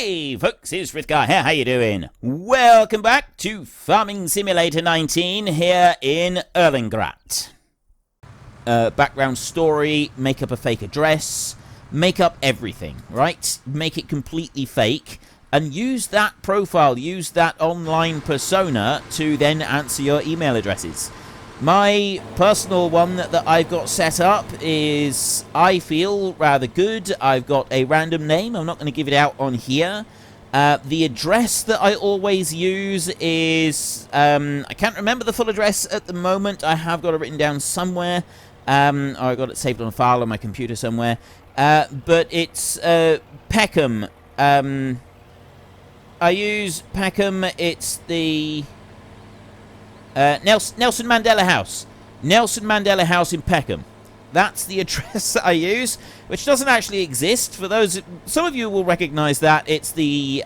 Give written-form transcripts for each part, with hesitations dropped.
Hey folks, it's Frithgar here, how you doing? Welcome back to Farming Simulator 19 here in Erlengrat. Background story, make up a fake address, make up everything, right? Make it completely fake, and use that profile, use that online persona to then answer your email addresses. My personal one that I've got set up is, I feel, rather good. I've got a random name. I'm not going to give it out on here. The address that I always use is, I can't remember the full address at the moment. I have got it written down somewhere. Or I got it saved on a file on my computer somewhere. But it's Peckham. I use Peckham. It's the... Nelson Mandela House. Nelson Mandela House in Peckham. That's the address that I use, which doesn't actually exist. For those, some of you will recognise that. It's the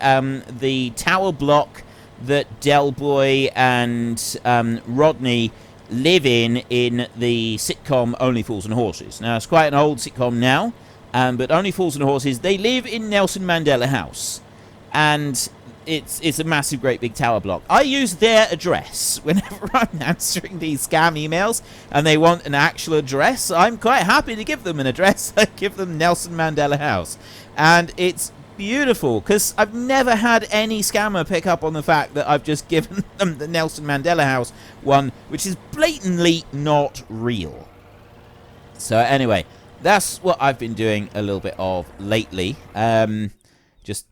tower block that Del Boy and Rodney live in the sitcom Only Fools and Horses. Now, it's quite an old sitcom now, but Only Fools and Horses, they live in Nelson Mandela House. And it's a massive, great big tower block. I use their address whenever I'm answering these scam emails and they want an actual address. I'm quite happy to give them an address. I give them Nelson Mandela House. And it's beautiful because I've never had any scammer pick up on the fact that I've just given them the Nelson Mandela House one, which is blatantly not real. So anyway, that's what I've been doing a little bit of lately. Just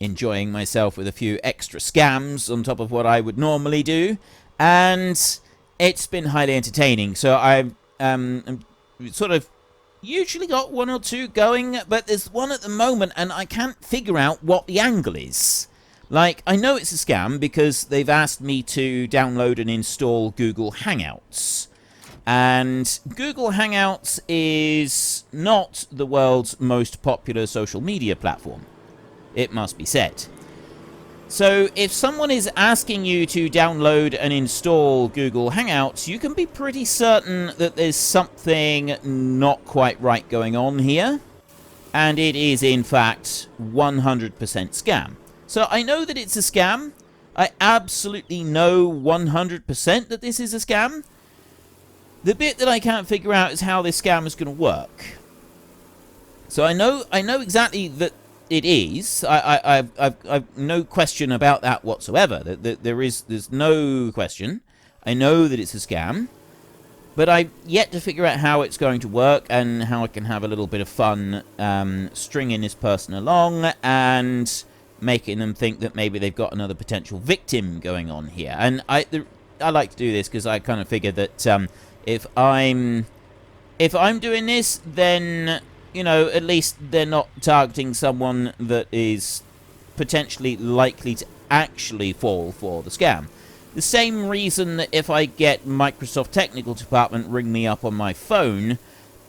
enjoying myself with a few extra scams on top of what I would normally do, and it's been highly entertaining. So I've sort of usually got one or two going, but there's one at the moment and I can't figure out what the angle is. Like, I know it's a scam because they've asked me to download and install Google Hangouts. And Google Hangouts is not the world's most popular social media platform, it must be said. So if someone is asking you to download and install Google Hangouts, you can be pretty certain that there's something not quite right going on here. And it is, in fact, 100% scam. So I know that it's a scam. I absolutely know 100% that this is a scam. The bit that I can't figure out is how this scam is going to work. So I know exactly that it is. I've no question about that whatsoever. There's no question. I know that it's a scam, but I've yet to figure out how it's going to work and how I can have a little bit of fun stringing this person along and making them think that maybe they've got another potential victim going on here. And I like to do this because I kind of figure that if I'm doing this, then, you know, at least they're not targeting someone that is potentially likely to actually fall for the scam. The same reason that if I get Microsoft Technical Department ring me up on my phone,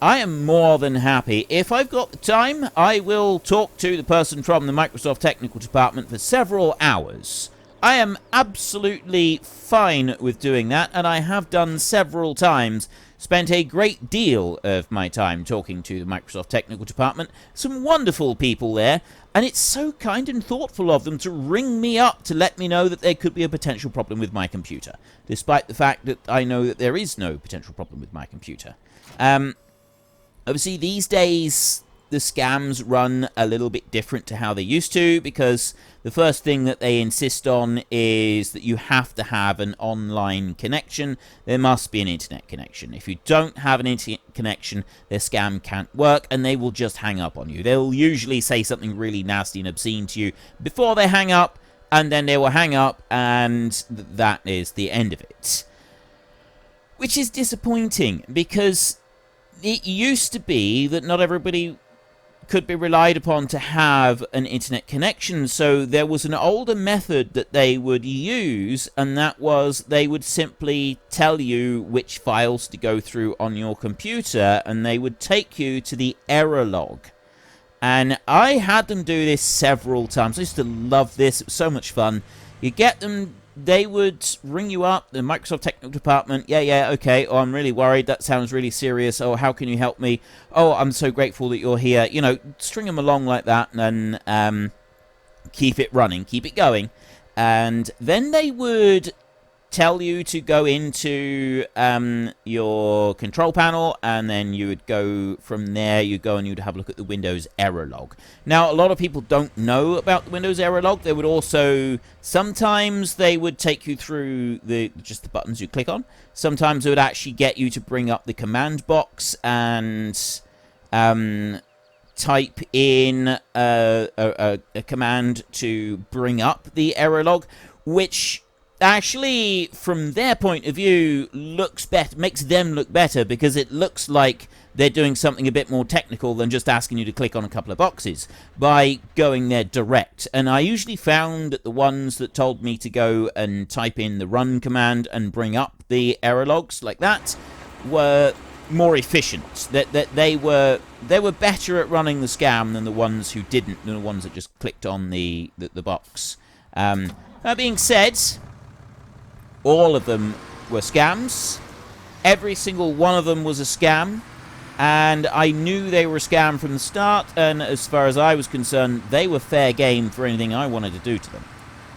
I am more than happy. If I've got the time, I will talk to the person from the Microsoft Technical Department for several hours. I am absolutely fine with doing that, and I have done several times. Spent a great deal of my time talking to the Microsoft Technical Department. Some wonderful people there, and it's so kind and thoughtful of them to ring me up to let me know that there could be a potential problem with my computer, despite the fact that I know that there is no potential problem with my computer. Obviously, these days, the scams run a little bit different to how they used to, because the first thing that they insist on is that you have to have an online connection. There must be an internet connection. If you don't have an internet connection, their scam can't work, and they will just hang up on you. They'll usually say something really nasty and obscene to you before they hang up, and then they will hang up, and that is the end of it. Which is disappointing, because it used to be that not everybody could be relied upon to have an internet connection, so there was an older method that they would use, and that was they would simply tell you which files to go through on your computer, and they would take you to the error log. And I had them do this several times. I used to love this. It was so much fun. You get them, they would ring you up, the Microsoft Technical Department. Yeah, okay. Oh, I'm really worried. That sounds really serious. Oh, how can you help me? Oh, I'm so grateful that you're here. You know, string them along like that, and keep it running, keep it going. And then they would tell you to go into your control panel, and then you would go from there. You go and you'd have a look at the Windows error log. Now, a lot of people don't know about the Windows error log. They would also, sometimes they would take you through just the buttons you click on. Sometimes it would actually get you to bring up the command box and type in a command to bring up the error log, which actually, from their point of view, looks better, makes them look better, because it looks like they're doing something a bit more technical than just asking you to click on a couple of boxes by going there direct. And I usually found that the ones that told me to go and type in the run command and bring up the error logs like that were more efficient. That they were better at running the scam than the ones who didn't, than the ones that just clicked on the box. That being said, all of them were scams. Every single one of them was a scam. And I knew they were a scam from the start. And as far as I was concerned, they were fair game for anything I wanted to do to them.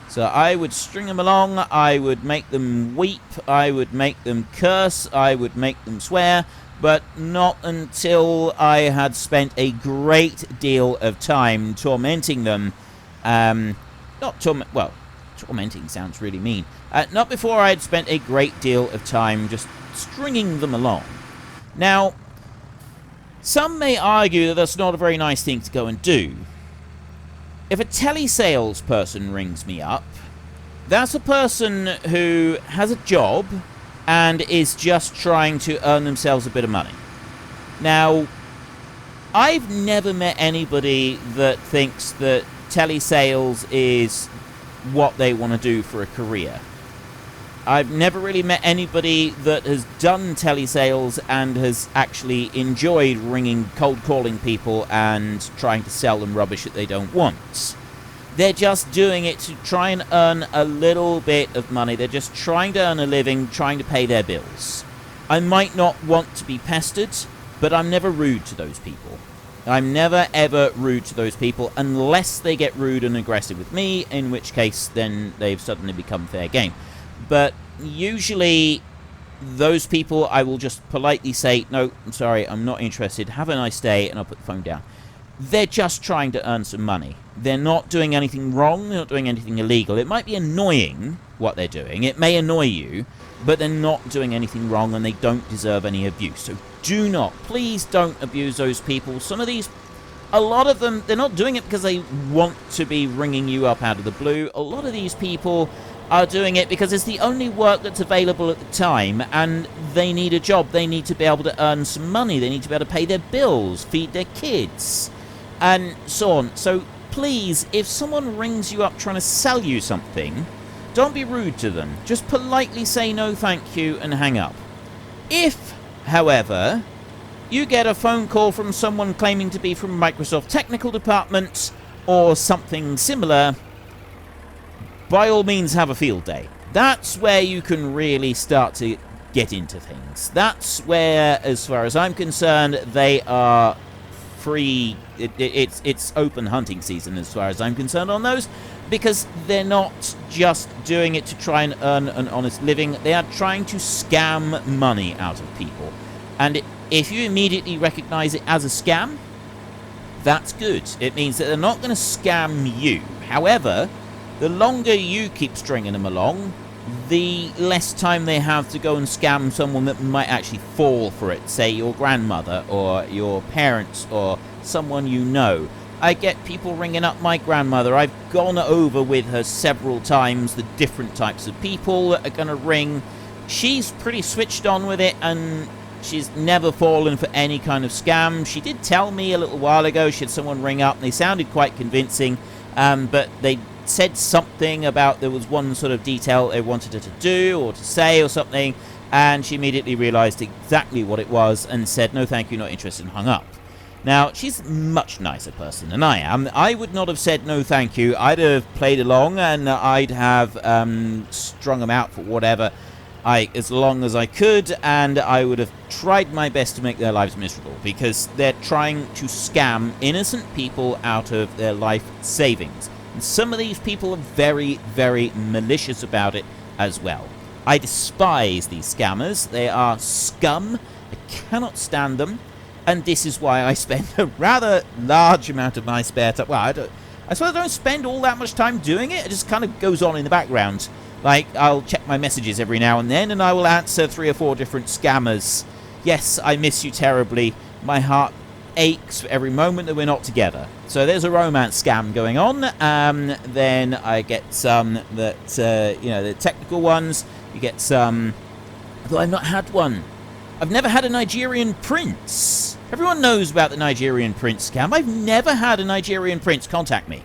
So I would string them along. I would make them weep. I would make them curse. I would make them swear. But not until I had spent a great deal of time tormenting them. Tormenting sounds really mean. Not before I had spent a great deal of time just stringing them along. Now, some may argue that that's not a very nice thing to go and do. If a telesales person rings me up, that's a person who has a job and is just trying to earn themselves a bit of money. Now, I've never met anybody that thinks that telesales is what they want to do for a career. I've never really met anybody that has done telesales and has actually enjoyed cold calling people and trying to sell them rubbish that they don't want. They're just doing it to try and earn a little bit of money. They're just trying to earn a living, trying to pay their bills. I might not want to be pestered, but I'm never rude to those people. I'm never ever rude to those people unless they get rude and aggressive with me, in which case then they've suddenly become fair game. But usually those people I will just politely say, no, I'm sorry, I'm not interested, have a nice day, and I'll put the phone down. They're just trying to earn some money. They're not doing anything wrong, they're not doing anything illegal. It might be annoying what they're doing, it may annoy you, but they're not doing anything wrong and they don't deserve any abuse. So do not, please don't abuse those people. A lot of them, they're not doing it because they want to be ringing you up out of the blue. A lot of these people are doing it because it's the only work that's available at the time, and they need a job. They need to be able to earn some money. They need to be able to pay their bills, feed their kids, and so on. So please, if someone rings you up trying to sell you something, don't be rude to them. Just politely say no thank you and hang up. If, however, you get a phone call from someone claiming to be from Microsoft Technical Department or something similar, by all means have a field day. That's where you can really start to get into things. That's where, as far as I'm concerned, they are free. It's open hunting season as far as I'm concerned on those, because they're not just doing it to try and earn an honest living. They are trying to scam money out of people. And if you immediately recognize it as a scam, that's good. It means that they're not going to scam you. However, the longer you keep stringing them along, the less time they have to go and scam someone that might actually fall for it. Say your grandmother or your parents or someone you know. I get people ringing up my grandmother. I've gone over with her several times the different types of people that are going to ring. She's pretty switched on with it, and she's never fallen for any kind of scam. She did tell me a little while ago she had someone ring up, and they sounded quite convincing, but they said something about there was one sort of detail they wanted her to do or to say or something, and she immediately realized exactly what it was and said, no thank you, not interested, and hung up. Now, she's a much nicer person than I am. I would not have said no thank you. I'd have played along, and I'd have strung them out for whatever, as long as I could, and I would have tried my best to make their lives miserable, because they're trying to scam innocent people out of their life savings. And some of these people are very, very malicious about it as well. I despise these scammers. They are scum. I cannot stand them. And this is why I spend a rather large amount of my spare time. Well, I suppose I don't spend all that much time doing it. It just kind of goes on in the background. Like, I'll check my messages every now and then, and I will answer 3 or 4 different scammers. Yes, I miss you terribly. My heart aches for every moment that we're not together. So there's a romance scam going on. Then I get some that, the technical ones. You get some... Although I've not had one. I've never had a Nigerian prince. Everyone knows about the Nigerian prince scam. I've never had a Nigerian prince contact me.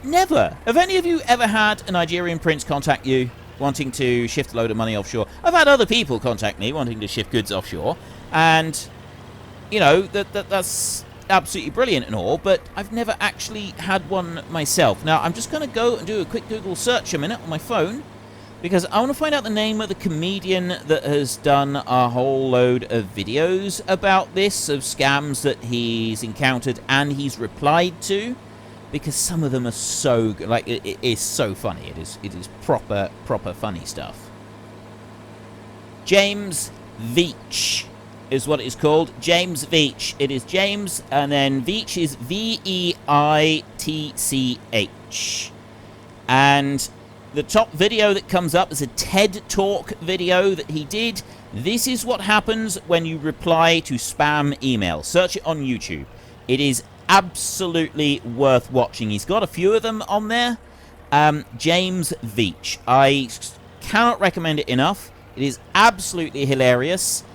Never. Have any of you ever had a Nigerian prince contact you wanting to shift a load of money offshore? I've had other people contact me wanting to shift goods offshore. And, that's absolutely brilliant and all, but I've never actually had one myself. Now, I'm just going to go and do a quick Google search a minute on my phone, because I want to find out the name of the comedian that has done a whole load of videos about this, of scams that he's encountered and he's replied to, because some of them are so good. Like, it is so funny. It is proper funny stuff. James Veitch is what it is called. James Veitch. It is James, and then Veitch is Veitch. And the top video that comes up is a TED Talk video that he did. This is what happens when you reply to spam email. Search it on YouTube. It is absolutely worth watching. He's got a few of them on there. James Veitch. I cannot recommend it enough. It is absolutely hilarious.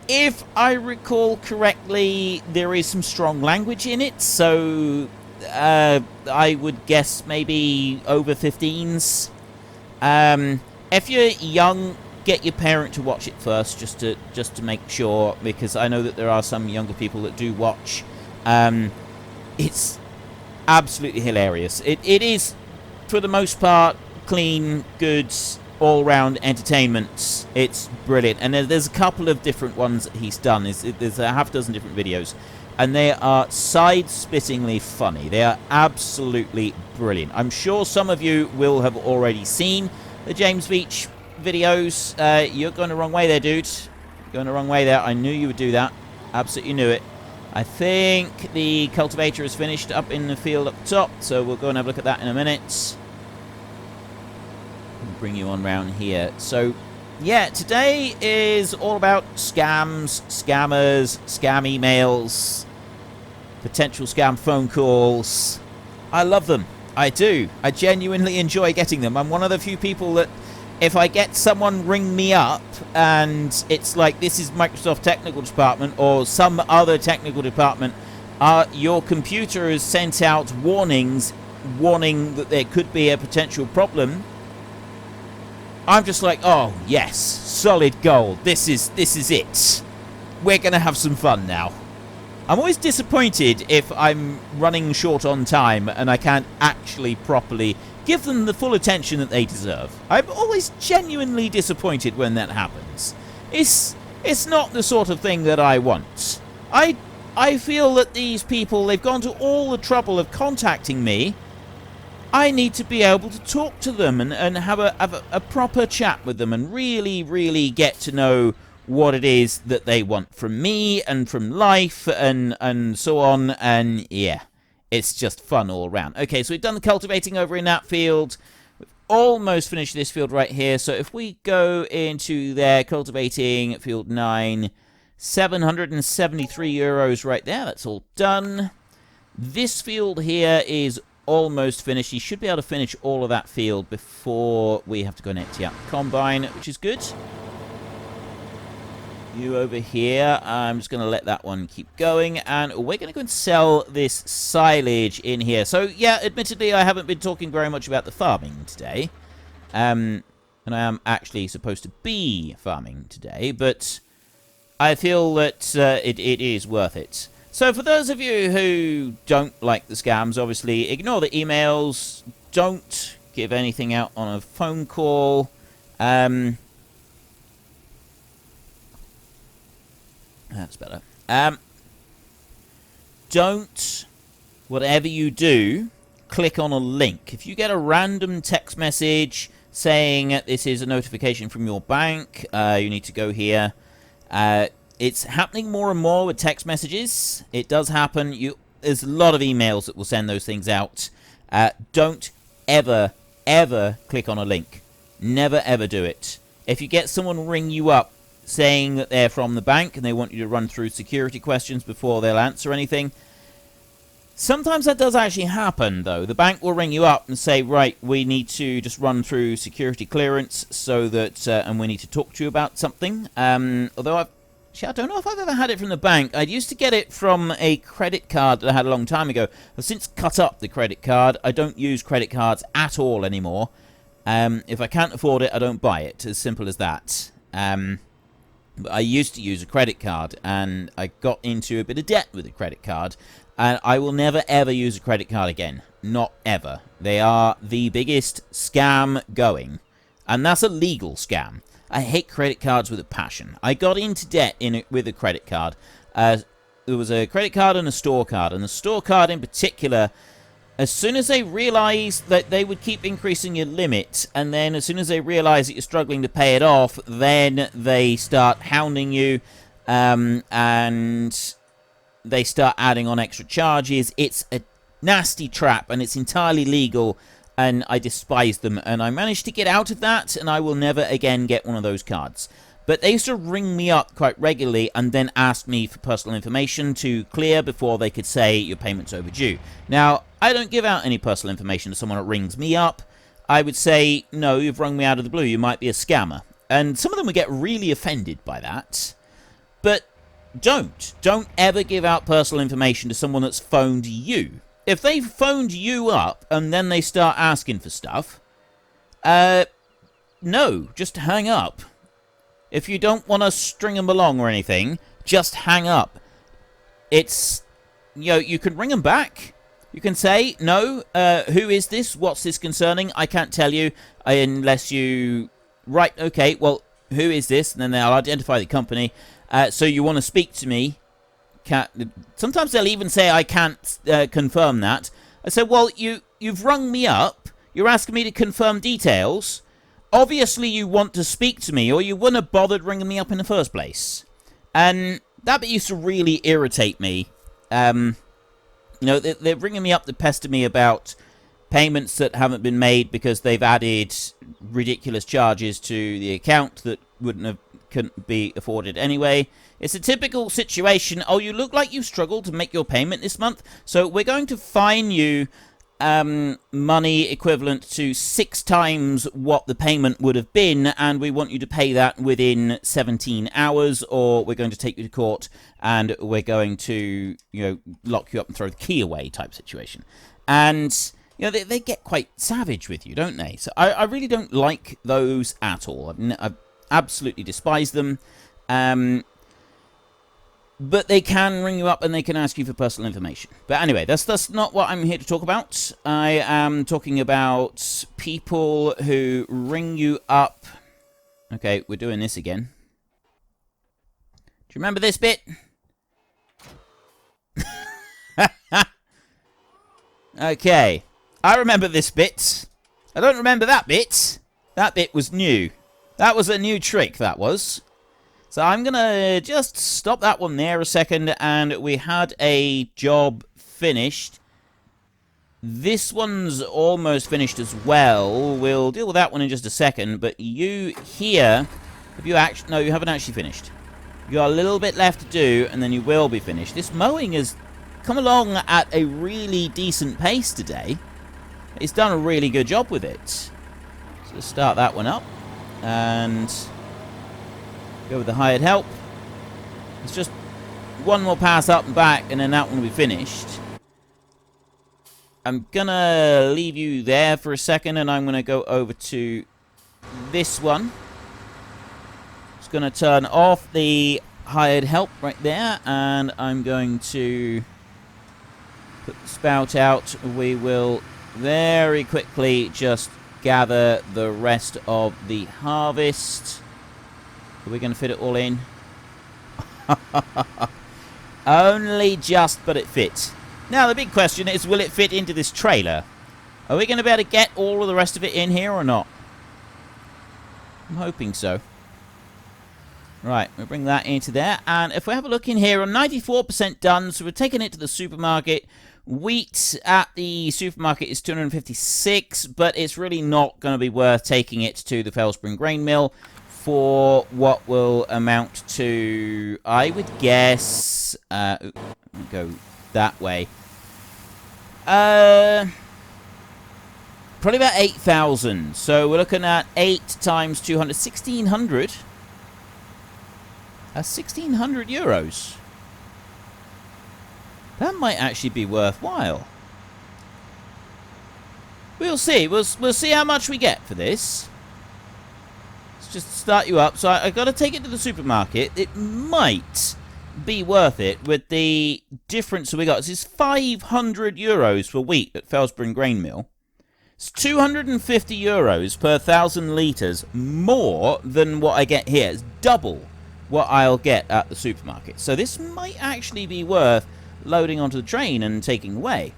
If I recall correctly, there is some strong language in it, so I would guess maybe over 15s. If you're young, get your parent to watch it first, just to make sure, because I know that there are some younger people that do watch. It's absolutely hilarious. It is, for the most part, clean, good, all-round entertainment. It's brilliant. And there's a couple of different ones that he's done. There's a half dozen different videos. And they are side-splittingly funny. They are absolutely brilliant. I'm sure some of you will have already seen the James Veitch videos. You're going the wrong way there, dude. You're going the wrong way there. I knew you would do that. Absolutely knew it. I think the cultivator is finished up in the field up top, so we'll go and have a look at that in a minute. I'll bring you on round here. So, yeah, today is all about scams, scammers, scam emails, potential scam phone calls. I love them. I do. I genuinely enjoy getting them. I'm one of the few people that, if I get someone ring me up and it's like, this is Microsoft Technical Department or some other technical department, your computer has sent out warning that there could be a potential problem, I'm just like, oh yes, solid gold. This is it. We're gonna have some fun now. I'm always disappointed if I'm running short on time and I can't actually properly give them the full attention that they deserve. I'm always genuinely disappointed when that happens. It's not the sort of thing that I want. I feel that these people, they've gone to all the trouble of contacting me. I need to be able to talk to them and have a proper chat with them and really, really get to know what it is that they want from me and from life and so on. And yeah, it's just fun all around. Okay, so we've done the cultivating over in that field. We've almost finished this field right here. So if we go into there, cultivating field 9, 773 euros right there. That's all done. This field here is almost finished. You should be able to finish all of that field before we have to go and empty out the combine, which is good. You over here, I'm just going to let that one keep going, and we're going to go and sell this silage in here. So, yeah, admittedly, I haven't been talking very much about the farming today, and I am actually supposed to be farming today, but I feel that it is worth it. So, for those of you who don't like the scams, obviously, ignore the emails, don't give anything out on a phone call, that's better. Don't whatever you do, click on a link. If you get a random text message saying this is a notification from your bank, you need to go here. It's happening more and more with text messages. It does happen. There's a lot of emails that will send those things out. Don't ever, ever click on a link. Never, ever do it. If you get someone ring you up saying that they're from the bank and they want you to run through security questions before they'll answer anything, sometimes that does actually happen, though. The bank will ring you up and say, right, we need to just run through security clearance so that, and we need to talk to you about something. Although I don't know if I've ever had it from the bank. I used to get it from a credit card that I had a long time ago. I've since cut up the credit card. I don't use credit cards at all anymore. If I can't afford it, I don't buy it. As simple as that. But I used to use a credit card, and I got into a bit of debt with a credit card. And I will never, ever use a credit card again. Not ever. They are the biggest scam going. And that's a legal scam. I hate credit cards with a passion. I got into debt with a credit card. There was a credit card and a store card. And the store card in particular, as soon as they realized that they would keep increasing your limit, and then as soon as they realize that you're struggling to pay it off, then they start hounding you, and they start adding on extra charges. It's a nasty trap, and it's entirely legal, and I despise them, and I managed to get out of that, and I will never again get one of those cards. But they used to ring me up quite regularly and then ask me for personal information to clear before they could say your payment's overdue. Now, I don't give out any personal information to someone that rings me up. I would say, no, you've rung me out of the blue, you might be a scammer. And some of them would get really offended by that. But don't ever give out personal information to someone that's phoned you. If they've phoned you up and then they start asking for stuff, no, just hang up. If you don't want to string them along or anything, just hang up. It's, you can ring them back. You can say, no, who is this? What's this concerning? I can't tell you unless you... Right, okay, well, who is this? And then they'll identify the company. So you want to speak to me. Sometimes they'll even say, I can't confirm that. I say, well, you've rung me up. You're asking me to confirm details. Obviously you want to speak to me, or you wouldn't have bothered ringing me up in the first place. And that bit used to really irritate me. They're ringing me up to pester me about payments that haven't been made because they've added ridiculous charges to the account that couldn't be afforded anyway. It's a typical situation. Oh, you look like you've struggled to make your payment this month, so we're going to fine you money equivalent to 6 times what the payment would have been, and we want you to pay that within 17 hours, or we're going to take you to court and we're going to, lock you up and throw the key away type situation. And, they get quite savage with you, don't they? So I really don't like those at all. I absolutely despise them. But they can ring you up and they can ask you for personal information. But anyway, that's not what I'm here to talk about. I am talking about people who ring you up. Okay, we're doing this again. Do you remember this bit? Okay, I remember this bit. I don't remember that bit. That bit was new. That was a new trick, that was. So I'm going to just stop that one there a second, and we had a job finished. This one's almost finished as well. We'll deal with that one in just a second, but you here, no, you haven't actually finished. You got a little bit left to do, and then you will be finished. This mowing has come along at a really decent pace today. It's done a really good job with it. So let's start that one up, and... go with the hired help. It's just one more pass up and back, and then that one will be finished. I'm gonna leave you there for a second, and I'm gonna go over to this one. Just gonna turn off the hired help right there, and I'm going to put the spout out. We will very quickly just gather the rest of the harvest. Are we going to fit it all in? Only just, but it fits. Now, the big question is, will it fit into this trailer? Are we going to be able to get all of the rest of it in here or not? I'm hoping so. Right, we'll bring that into there. And if we have a look in here, we're 94% done, so we're taking it to the supermarket. Wheat at the supermarket is 256, but it's really not going to be worth taking it to the Fellsborough grain mill for what will amount to, I would guess, let me go that way. Probably about 8,000. So we're looking at 8 times 200, 1,600. That's 1,600 euros. That might actually be worthwhile. We'll see. We'll see how much we get for this. Let's just start you up. So I've got to take it to the supermarket. It might be worth it with the difference we got. This is 500 euros for wheat at Fellsborough Grain Mill. It's 250 euros per 1,000 litres more than what I get here. It's double what I'll get at the supermarket. So this might actually be worth loading onto the train and taking away.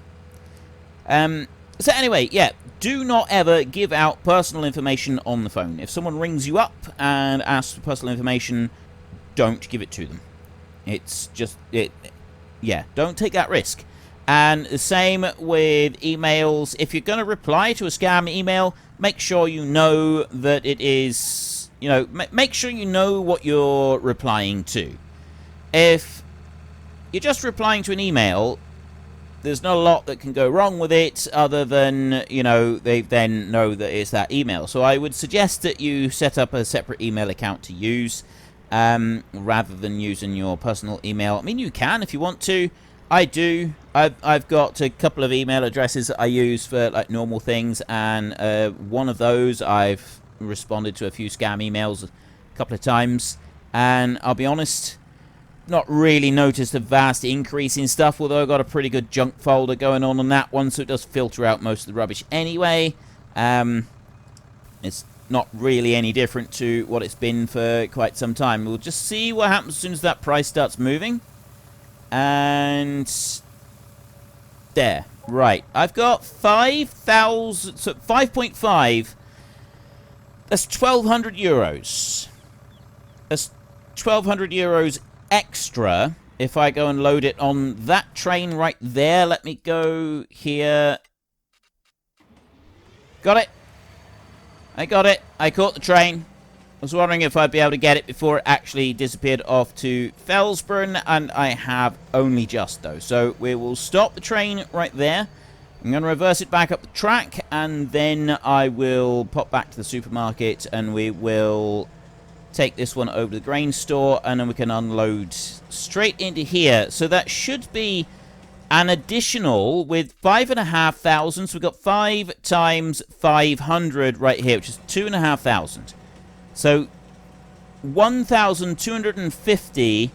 So anyway, yeah, do not ever give out personal information on the phone. If someone rings you up and asks for personal information, don't give it to them. It's just, yeah, don't take that risk. And the same with emails. If you're going to reply to a scam email, make sure you know that it is, you know, make sure you know what you're replying to. If you're just replying to an email, there's not a lot that can go wrong with it other than, you know, they then know that it's that email. So I would suggest that you set up a separate email account to use rather than using your personal email. I mean, you can if you want to. I do. I've got a couple of email addresses that I use for like normal things, and one of those I've responded to a few scam emails a couple of times, and I'll be honest, not really noticed a vast increase in stuff, although I've got a pretty good junk folder going on that one, so it does filter out most of the rubbish anyway. It's not really any different to what it's been for quite some time. We'll just see what happens as soon as that price starts moving. And there. Right. I've got 5,000, so 5.5. That's 1,200 euros. That's 1,200 euros extra if I go and load it on that train right there. Let me go here. Got it. I got it. I caught the train. I was wondering if I'd be able to get it before it actually disappeared off to Fellsborough, and I have only just, though. So we will stop the train right there. I'm going to reverse it back up the track, and then I will pop back to the supermarket, and we will take this one over to the grain store, and then we can unload straight into here. So that should be an additional with 5,500. So we've got 5 times 500 right here, which is 2,500. So 1,250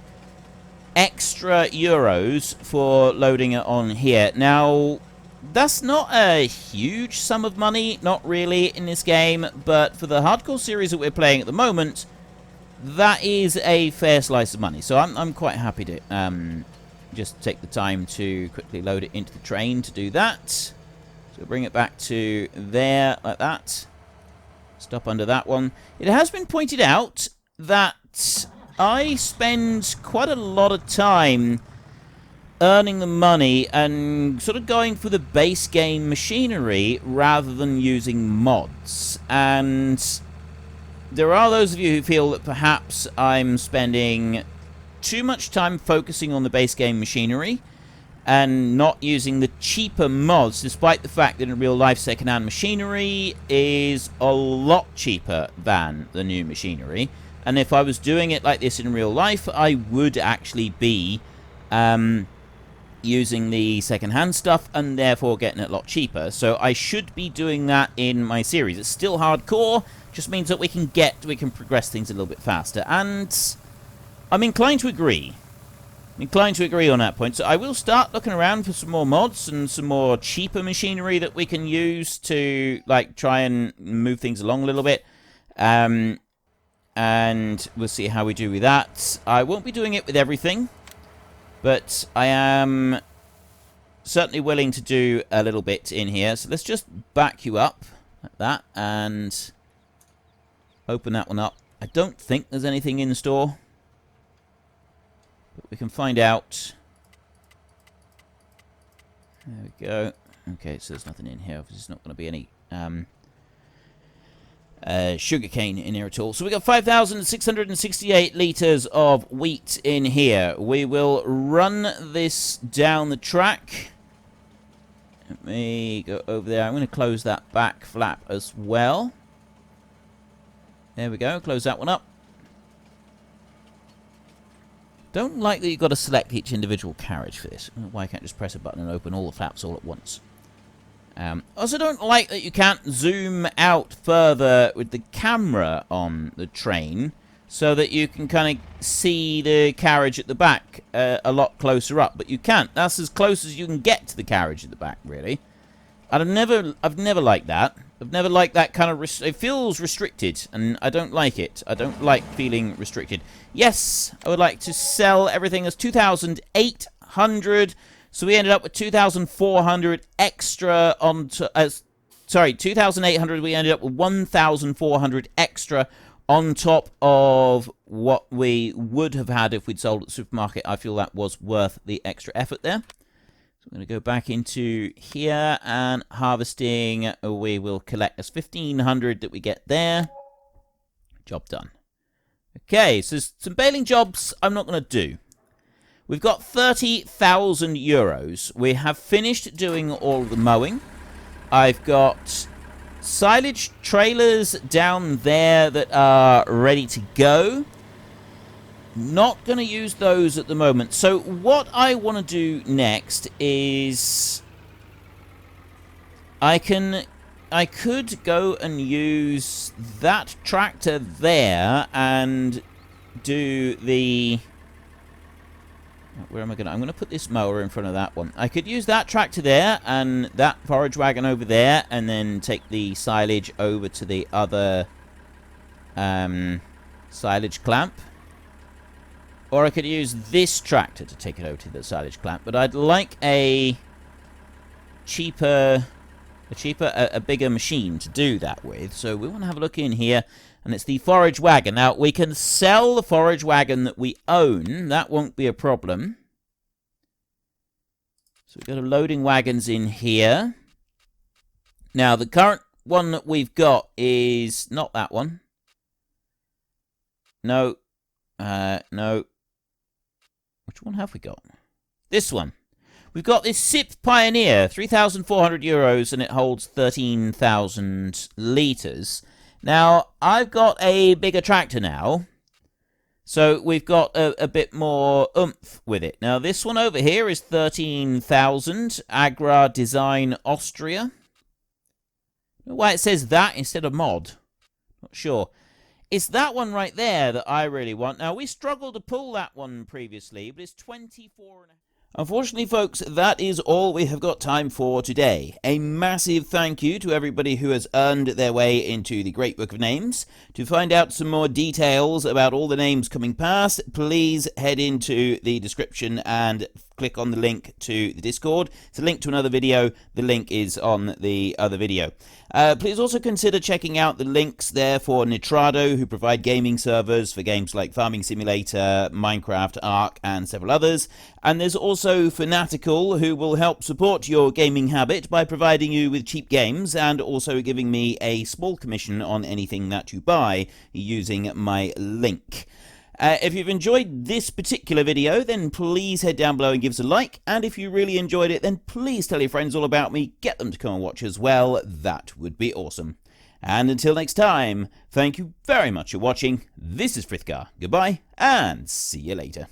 extra euros for loading it on here. Now, that's not a huge sum of money, not really, in this game, but for the hardcore series that we're playing at the moment, that is a fair slice of money. So I'm quite happy to just take the time to quickly load it into the train to do that. So bring it back to there, like that. Stop under that one. It has been pointed out that I spend quite a lot of time earning the money and sort of going for the base game machinery rather than using mods. And there are those of you who feel that perhaps I'm spending too much time focusing on the base game machinery and not using the cheaper mods, despite the fact that in real life second-hand machinery is a lot cheaper than the new machinery. And if I was doing it like this in real life, I would actually be using the second-hand stuff and therefore getting it a lot cheaper. So I should be doing that in my series. It's still hardcore, just means that we can progress things a little bit faster. And I'm inclined to agree. On that point. So I will start looking around for some more mods and some more cheaper machinery that we can use to like try and move things along a little bit. And we'll see how we do with that. I won't be doing it with everything, but I am certainly willing to do a little bit in here. So let's just back you up like that and open that one up. I don't think there's anything in store, but we can find out. There we go. Okay, so there's nothing in here. There's not going to be any sugarcane in here at all. So we got 5,668 litres of wheat in here. We will run this down the track. Let me go over there. I'm going to close that back flap as well. There we go. Close that one up. Don't like that you've got to select each individual carriage for this. I don't know why I can't just press a button and open all the flaps all at once. Also don't like that you can't zoom out further with the camera on the train so that you can kind of see the carriage at the back a lot closer up. But you can't. That's as close as you can get to the carriage at the back, really. I've never liked that. I've never liked that kind of... it feels restricted, and I don't like it. I don't like feeling restricted. Yes, I would like to sell everything as 2,800... So we ended up with 2,400 extra on... sorry, 2,800. We ended up with 1,400 extra on top of what we would have had if we'd sold at the supermarket. I feel that was worth the extra effort there. So I'm going to go back into here and harvesting. We will collect as 1,500 that we get there. Job done. Okay, so some baling jobs I'm not going to do. We've got 30,000 euros. We have finished doing all the mowing. I've got silage trailers down there that are ready to go. Not going to use those at the moment. So what I want to do next is I could go and use that tractor there and do the... Where am I going to... I'm going to put this mower in front of that one. I could use that tractor there and that forage wagon over there and then take the silage over to the other silage clamp. Or I could use this tractor to take it over to the silage clamp. But I'd like a bigger machine to do that with. So we want to have a look in here. And it's the forage wagon. Now, we can sell the forage wagon that we own. That won't be a problem. So we've got loading wagons in here. Now, the current one that we've got is not that one. No. No. Which one have we got? This one. We've got this SIP Pioneer, 3,400 euros, and it holds 13,000 litres. Now, I've got a bigger tractor now, so we've got a bit more oomph with it. Now, this one over here is 13,000, Agra Design Austria. I don't know why it says that instead of mod. Not sure. It's that one right there that I really want. Now, we struggled to pull that one previously, but it's 24 and a... Unfortunately, folks, that is all we have got time for today. A massive thank you to everybody who has earned their way into the Great Book of Names. To find out some more details about all the names coming past, please head into the description and click on the link to the Discord. It's a link to another video. The link is on the other video. Please also consider checking out the links there for Nitrado, who provide gaming servers for games like Farming Simulator, Minecraft, Ark, and several others. And there's also Fanatical, who will help support your gaming habit by providing you with cheap games and also giving me a small commission on anything that you buy using my link. If you've enjoyed this particular video, then please head down below and give us a like. And if you really enjoyed it, then please tell your friends all about me. Get them to come and watch as well. That would be awesome. And until next time, thank you very much for watching. This is Frithgar. Goodbye, and see you later.